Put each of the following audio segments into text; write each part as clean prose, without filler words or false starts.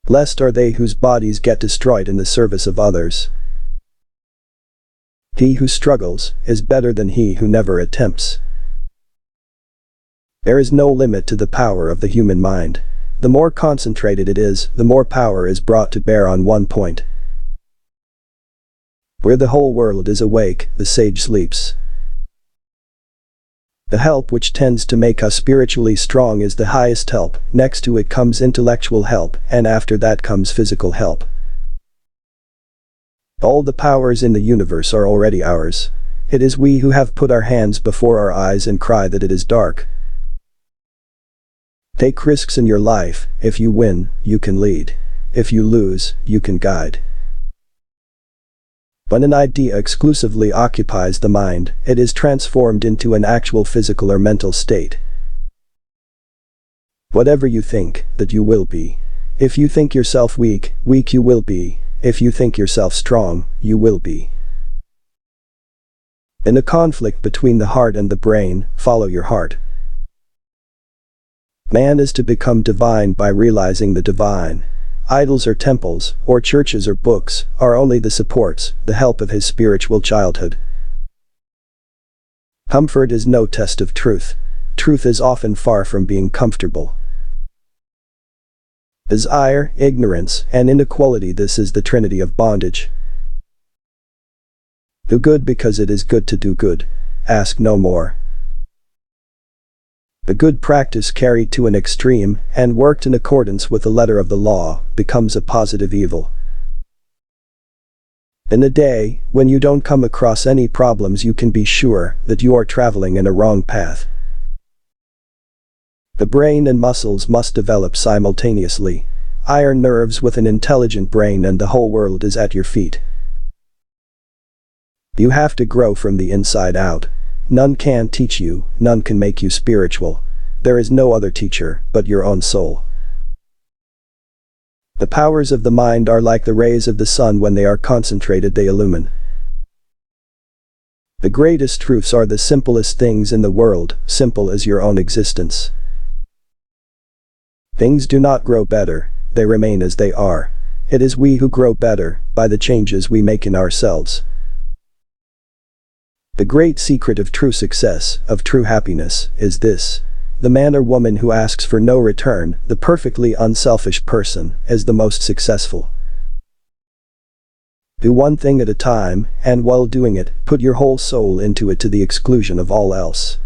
Blessed are they whose bodies get destroyed in the service of others. He who struggles is better than he who never attempts. There is no limit to the power of the human mind. The more concentrated it is, the more power is brought to bear on one point. Where the whole world is awake, the sage sleeps. The help which tends to make us spiritually strong is the highest help, next to it comes intellectual help, and after that comes physical help. All the powers in the universe are already ours. It is we who have put our hands before our eyes and cry that it is dark. Take risks in your life. If you win, you can lead. If you lose, you can guide. When an idea exclusively occupies the mind, it is transformed into an actual physical or mental state. Whatever you think, that you will be. If you think yourself weak, weak you will be. If you think yourself strong, you will be. In a conflict between the heart and the brain, follow your heart. Man is to become divine by realizing the divine. Idols or temples, or churches or books, are only the supports, the help of his spiritual childhood. Comfort is no test of truth. Truth is often far from being comfortable. Desire, ignorance, and inequality, this is the trinity of bondage. Do good because it is good to do good. Ask no more. The good practice carried to an extreme, and worked in accordance with the letter of the law, becomes a positive evil. In a day, when you don't come across any problems, you can be sure that you are traveling in a wrong path. The brain and muscles must develop simultaneously. Iron nerves with an intelligent brain and the whole world is at your feet. You have to grow from the inside out. None can teach you, none can make you spiritual. There is no other teacher but your own soul. The powers of the mind are like the rays of the sun. When they are concentrated, they illumine. The greatest truths are the simplest things in the world, simple as your own existence. Things do not grow better, they remain as they are. It is we who grow better, by the changes we make in ourselves. The great secret of true success, of true happiness, is this. The man or woman who asks for no return, the perfectly unselfish person, is the most successful. Do one thing at a time, and while doing it, put your whole soul into it to the exclusion of all else.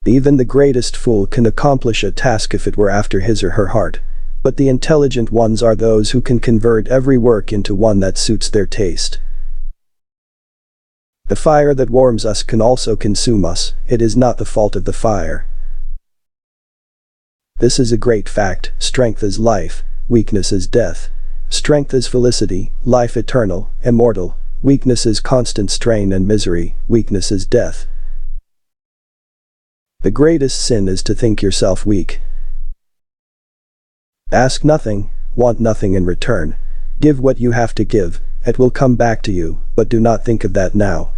Even the greatest fool can accomplish a task if it were after his or her heart. But the intelligent ones are those who can convert every work into one that suits their taste. The fire that warms us can also consume us. It is not the fault of the fire. This is a great fact. Strength is life, weakness is death. Strength is felicity, life eternal, immortal. Weakness is constant strain and misery, weakness is death. The greatest sin is to think yourself weak. Ask nothing, want nothing in return. Give what you have to give, it will come back to you, but do not think of that now.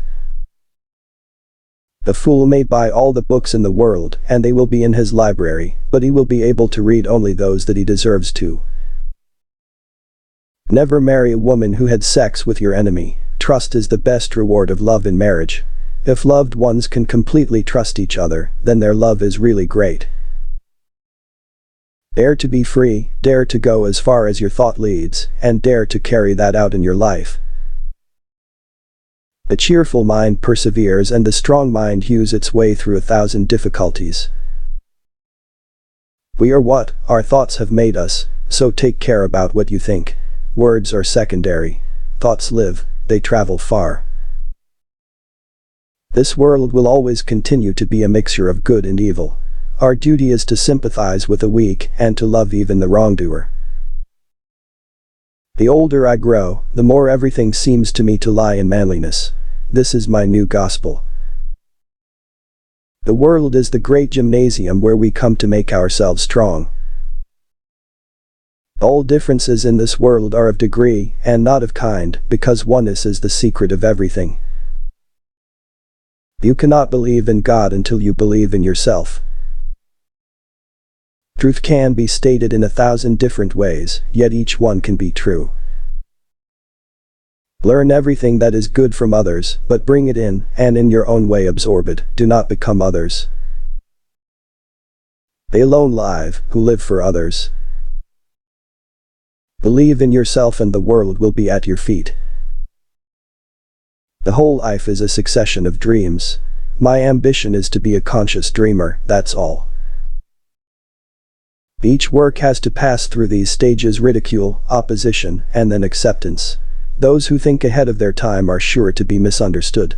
The fool may buy all the books in the world, and they will be in his library, but he will be able to read only those that he deserves to. Never marry a woman who had sex with your enemy. Trust is the best reward of love in marriage. If loved ones can completely trust each other, then their love is really great. Dare to be free, dare to go as far as your thought leads, and dare to carry that out in your life. The cheerful mind perseveres and the strong mind hews its way through 1,000 difficulties. We are what our thoughts have made us, so take care about what you think. Words are secondary. Thoughts live, they travel far. This world will always continue to be a mixture of good and evil. Our duty is to sympathize with the weak and to love even the wrongdoer. The older I grow, the more everything seems to me to lie in manliness. This is my new gospel. The world is the great gymnasium where we come to make ourselves strong. All differences in this world are of degree and not of kind, because oneness is the secret of everything. You cannot believe in God until you believe in yourself. Truth can be stated in 1,000 different ways, yet each one can be true. Learn everything that is good from others, but bring it in, and in your own way absorb it, do not become others. They alone live, who live for others. Believe in yourself and the world will be at your feet. The whole life is a succession of dreams. My ambition is to be a conscious dreamer, that's all. Each work has to pass through these stages: ridicule, opposition, and then acceptance. Those who think ahead of their time are sure to be misunderstood.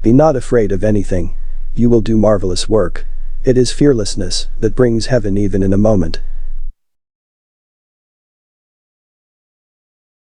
Be not afraid of anything. You will do marvelous work. It is fearlessness that brings heaven even in a moment.